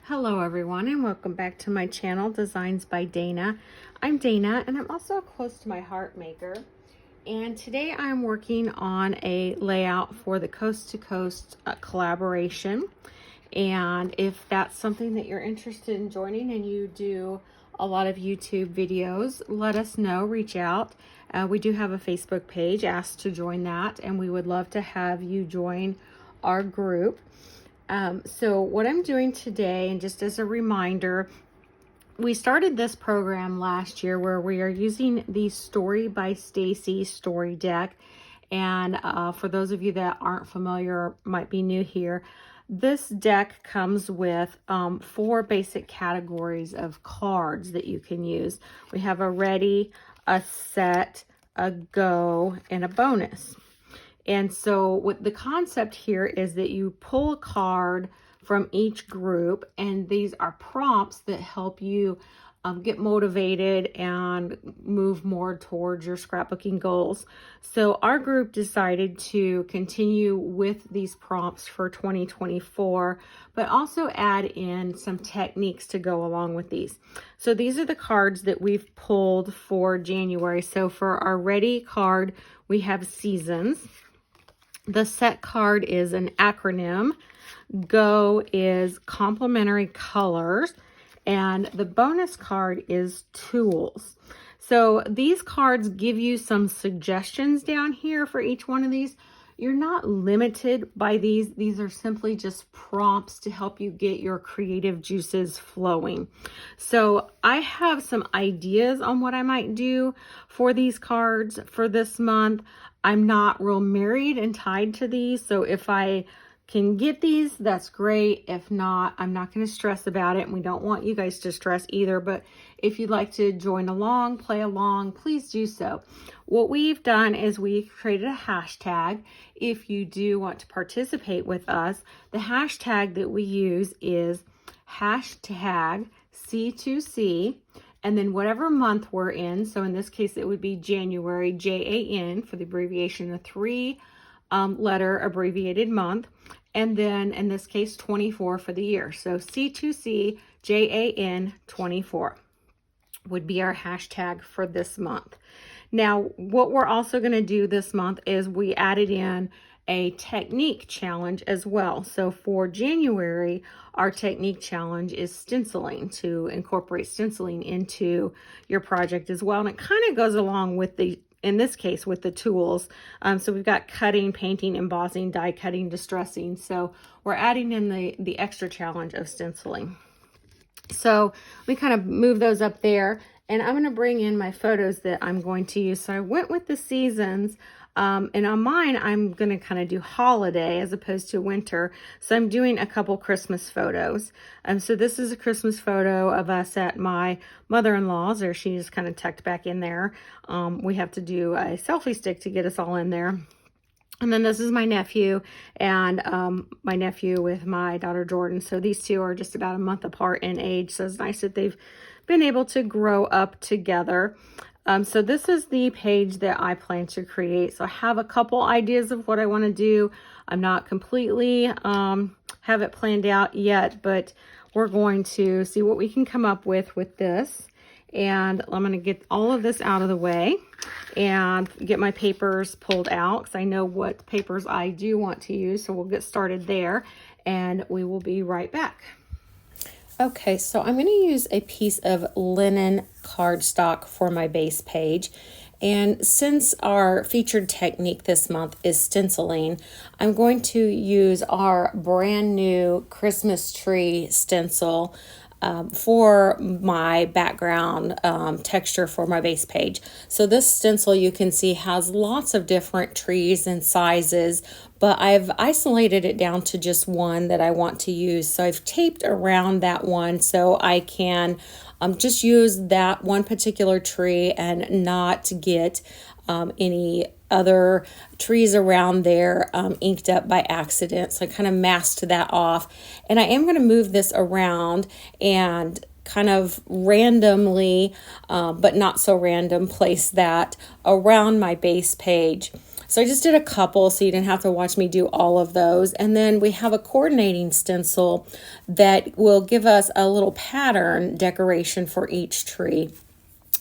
Hello everyone and welcome back to my channel, Designs by Dana. I'm Dana and I'm also a close to my heart maker. And today I'm working on a layout for the Coast to Coast collaboration. And if that's something that you're interested in joining and you do a lot of YouTube videos, let us know, reach out. We do have a Facebook page, ask to join that, and we would love to have you join our group. So what I'm doing today, and just as a reminder, we started this program last year where we are using the Story by Stacy Story Deck. And for those of you that aren't familiar or might be new here, this deck comes with 4 basic categories of cards that you can use. We have a ready, a set, a go, and a bonus. And so what the concept here is that you pull a card from each group, and these are prompts that help you get motivated and move more towards your scrapbooking goals. So our group decided to continue with these prompts for 2024, but also add in some techniques to go along with these. So these are the cards that we've pulled for January. So for our ready card, we have seasons. The set card is an acronym. Go is complementary colors. And the bonus card is tools. So these cards give you some suggestions down here for each one of these. You're not limited by these. These are simply just prompts to help you get your creative juices flowing. So I have some ideas on what I might do for these cards for this month. I'm not real married and tied to these. So if I can get these, that's great. If not, I'm not going to stress about it. And we don't want you guys to stress either. But if you'd like to join along, play along, please do so. What we've done is we've created a hashtag. If you do want to participate with us, the hashtag that we use is hashtag C2C. And then whatever month we're in, so in this case, it would be January, JAN for the abbreviation, a 3-letter abbreviated month. And then in this case, 24 for the year. So C2C, JAN 24 would be our hashtag for this month. Now, what we're also going to do this month is we added in a technique challenge as well. So for January, our technique challenge is stenciling, to incorporate stenciling into your project as well. And it kind of goes along with in this case, with the tools. So we've got cutting, painting, embossing, die cutting, distressing. So we're adding in the extra challenge of stenciling. So we kind of move those up there, and I'm going to bring in my photos that I'm going to use. So I went with the seasons. And on mine, I'm going to kind of do holiday as opposed to winter. So I'm doing a couple Christmas photos. So this is a Christmas photo of us at my mother-in-law's, or she's kind of tucked back in there. We have to do a selfie stick to get us all in there. And then this is my nephew, and my nephew with my daughter Jordan. So these two are just about a month apart in age. So it's nice that they've been able to grow up together. So this is the page that I plan to create. So I have a couple ideas of what I want to do. I'm not completely have it planned out yet, but we're going to see what we can come up with this. And I'm going to get all of this out of the way and get my papers pulled out, because I know what papers I do want to use. So we'll get started there, and we will be right back. Okay, so I'm going to use a piece of linen cardstock for my base page. And since our featured technique this month is stenciling, I'm going to use our brand new Christmas tree stencil for my background texture for my base page. So this stencil, you can see, has lots of different trees and sizes, but I've isolated it down to just one that I want to use. So I've taped around that one so I can just use that one particular tree and not get any other trees around there inked up by accident. So I kind of masked that off. And I am going to move this around and kind of randomly, but not so random, place that around my base page. So I just did a couple so you didn't have to watch me do all of those. And then we have a coordinating stencil that will give us a little pattern decoration for each tree.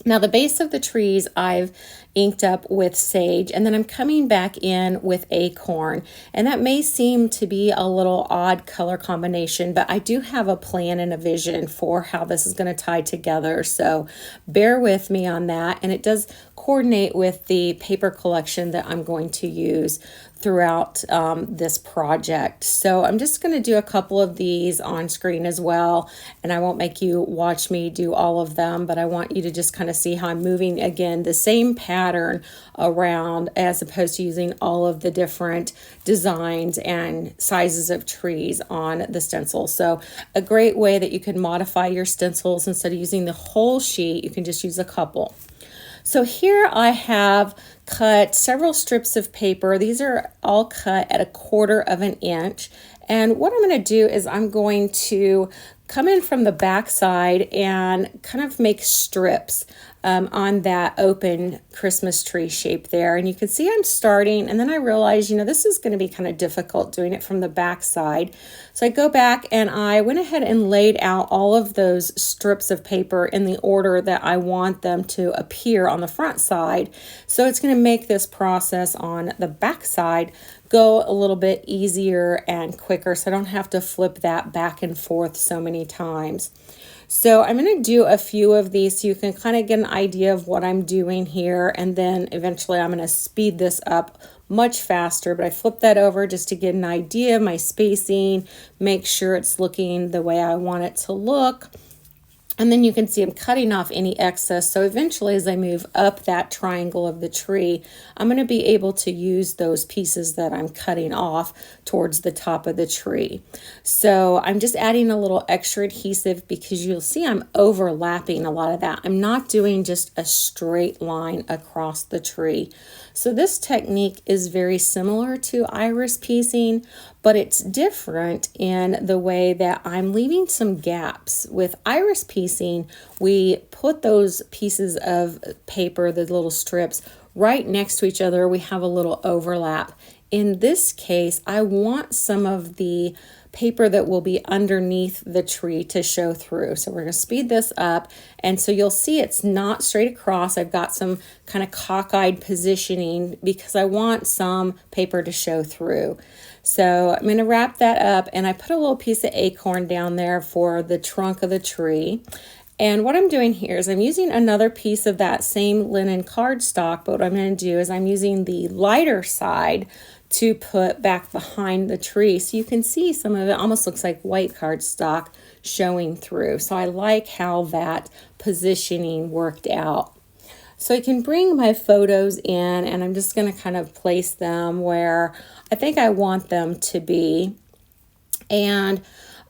Now the base of the trees I've inked up with sage, and then I'm coming back in with acorn, and that may seem to be a little odd color combination, but I do have a plan and a vision for how this is going to tie together, so bear with me on that. And it does coordinate with the paper collection that I'm going to use throughout this project. So I'm just going to do a couple of these on screen as well, and I won't make you watch me do all of them, but I want you to just kind of see how I'm moving, again, the same pattern around as opposed to using all of the different designs and sizes of trees on the stencil. So a great way that you can modify your stencils, instead of using the whole sheet, you can just use a couple. So here I have cut several strips of paper. These are all cut at 1/4 of an inch. And what I'm going to do is I'm going to come in from the back side and kind of make strips on that open Christmas tree shape there. And you can see I'm starting, and then I realized, you know, this is going to be kind of difficult doing it from the back side. So I go back and I went ahead and laid out all of those strips of paper in the order that I want them to appear on the front side. So it's going to make this process on the back side go a little bit easier and quicker, so I don't have to flip that back and forth so many times. So I'm going to do a few of these so you can kind of get an idea of what I'm doing here, and then eventually I'm going to speed this up much faster, but I flip that over just to get an idea of my spacing, make sure it's looking the way I want it to look. And then you can see I'm cutting off any excess. So eventually, as I move up that triangle of the tree, I'm going to be able to use those pieces that I'm cutting off towards the top of the tree. So I'm just adding a little extra adhesive because you'll see I'm overlapping a lot of that. I'm not doing just a straight line across the tree. So this technique is very similar to iris piecing, but it's different in the way that I'm leaving some gaps. With iris piecing, we put those pieces of paper, the little strips, right next to each other. We have a little overlap. In this case, I want some of the paper that will be underneath the tree to show through. So we're going to speed this up, and so you'll see it's not straight across. I've got some kind of cockeyed positioning because I want some paper to show through. So I'm going to wrap that up, and I put a little piece of acorn down there for the trunk of the tree. And what I'm doing here is I'm using another piece of that same linen cardstock, but what I'm going to do is I'm using the lighter side to put back behind the tree. So you can see some of it almost looks like white cardstock showing through. So I like how that positioning worked out. So I can bring my photos in, and I'm just going to kind of place them where I think I want them to be. And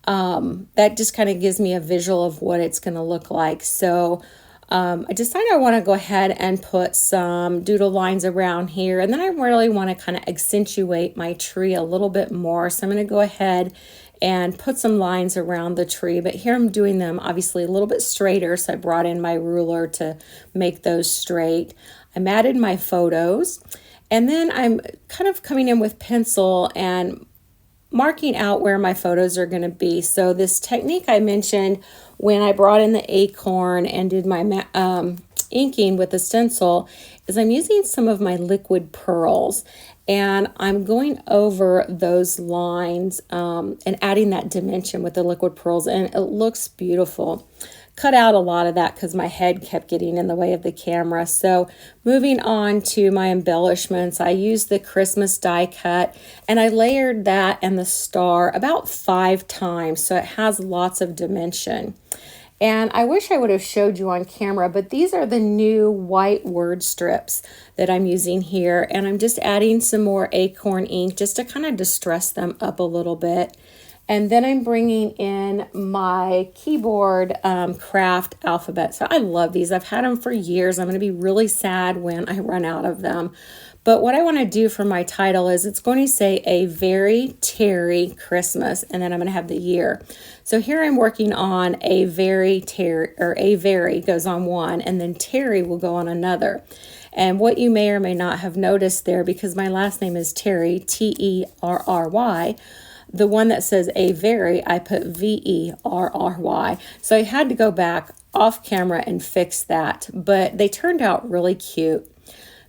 that just kind of gives me a visual of what it's going to look like. So I decided I want to go ahead and put some doodle lines around here, and then I really want to kind of accentuate my tree a little bit more. So I'm going to go ahead and put some lines around the tree, but here I'm doing them obviously a little bit straighter, so I brought in my ruler to make those straight. I'm added my photos, and then I'm kind of coming in with pencil and marking out where my photos are going to be. So this technique I mentioned when I brought in the acorn and did my inking with the stencil is I'm using some of my liquid pearls, and I'm going over those lines and adding that dimension with the liquid pearls, and it looks beautiful. Cut out a lot of that because my head kept getting in the way of the camera. So moving on to my embellishments, I used the Christmas die cut, and I layered that and the star about 5 times, so it has lots of dimension. And I wish I would have showed you on camera, but these are the new white word strips that I'm using here, and I'm just adding some more acorn ink just to kind of distress them up a little bit. And then I'm bringing in my keyboard Kraft alphabet. So I love these. I've had them for years. I'm going to be really sad when I run out of them. But what I want to do for my title is it's going to say A Very Terry Christmas, and then I'm going to have the year. So here I'm working on A Very Terry, or A Very goes on one, and then Terry will go on another. And what you may or may not have noticed there, because my last name is Terry, Terry, the one that says a very, I put Verry. So I had to go back off camera and fix that, but they turned out really cute.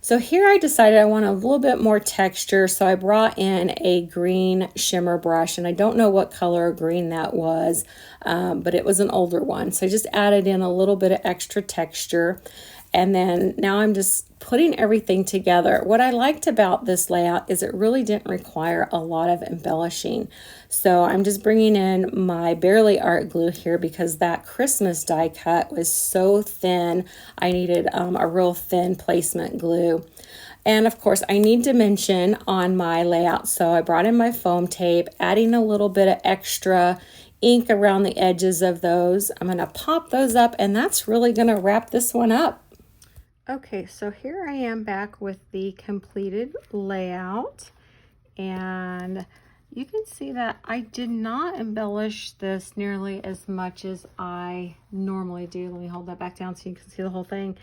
So here I decided I want a little bit more texture, so I brought in a green shimmer brush, and I don't know what color green that was, but it was an older one. So I just added in a little bit of extra texture, and then now I'm just putting everything together. What I liked about this layout is it really didn't require a lot of embellishing. So I'm just bringing in my Barely Art glue here because that Christmas die cut was so thin. I needed a real thin placement glue. And of course, I need dimension on my layout. So I brought in my foam tape, adding a little bit of extra ink around the edges of those. I'm gonna pop those up, and that's really gonna wrap this one up. Okay, so here I am back with the completed layout, and you can see that I did not embellish this nearly as much as I normally do. Let me hold that back down so you can see the whole thing.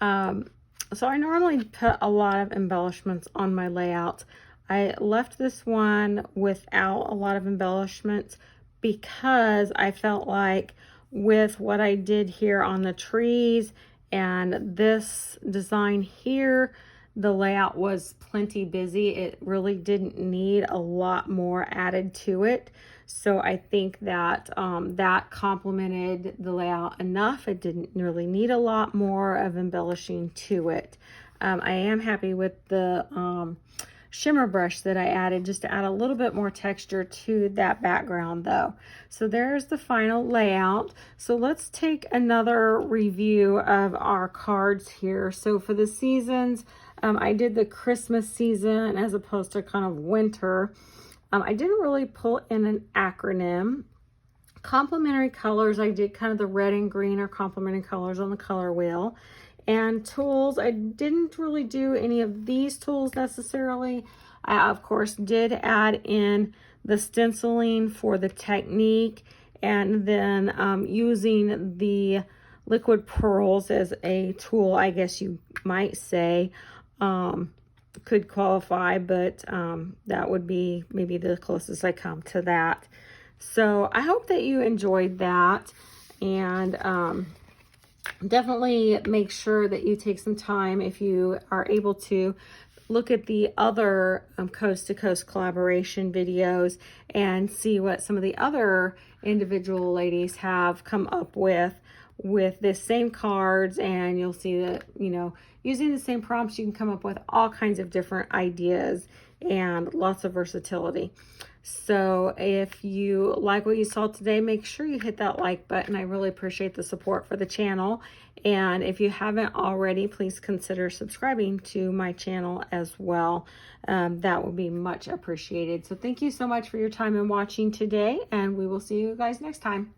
So I normally put a lot of embellishments on my layout. I left this one without a lot of embellishments because I felt like with what I did here on the trees and this design here, the layout was plenty busy. It really didn't need a lot more added to it. So I think that that complemented the layout enough. It didn't really need a lot more of embellishing to it. I am happy with the shimmer brush that I added just to add a little bit more texture to that background though. So there's the final layout. So let's take another review of our cards here. So for the seasons, I did the Christmas season as opposed to kind of winter. I didn't really pull in an acronym. Complementary colors, I did kind of the red and green are complementary colors on the color wheel. And tools, I didn't really do any of these tools necessarily. I, of course, did add in the stenciling for the technique, and then using the liquid pearls as a tool, I guess you might say, could qualify, but that would be maybe the closest I come to that. So I hope that you enjoyed that, and definitely make sure that you take some time, if you are able to, look at the other coast to coast collaboration videos and see what some of the other individual ladies have come up with this same cards, and you'll see that, you know, using the same prompts, you can come up with all kinds of different ideas and lots of versatility. So if you like what you saw today, make sure you hit that like button. I really appreciate the support for the channel. And if you haven't already, please consider subscribing to my channel as well. That will be much appreciated. So thank you so much for your time and watching today, and we will see you guys next time.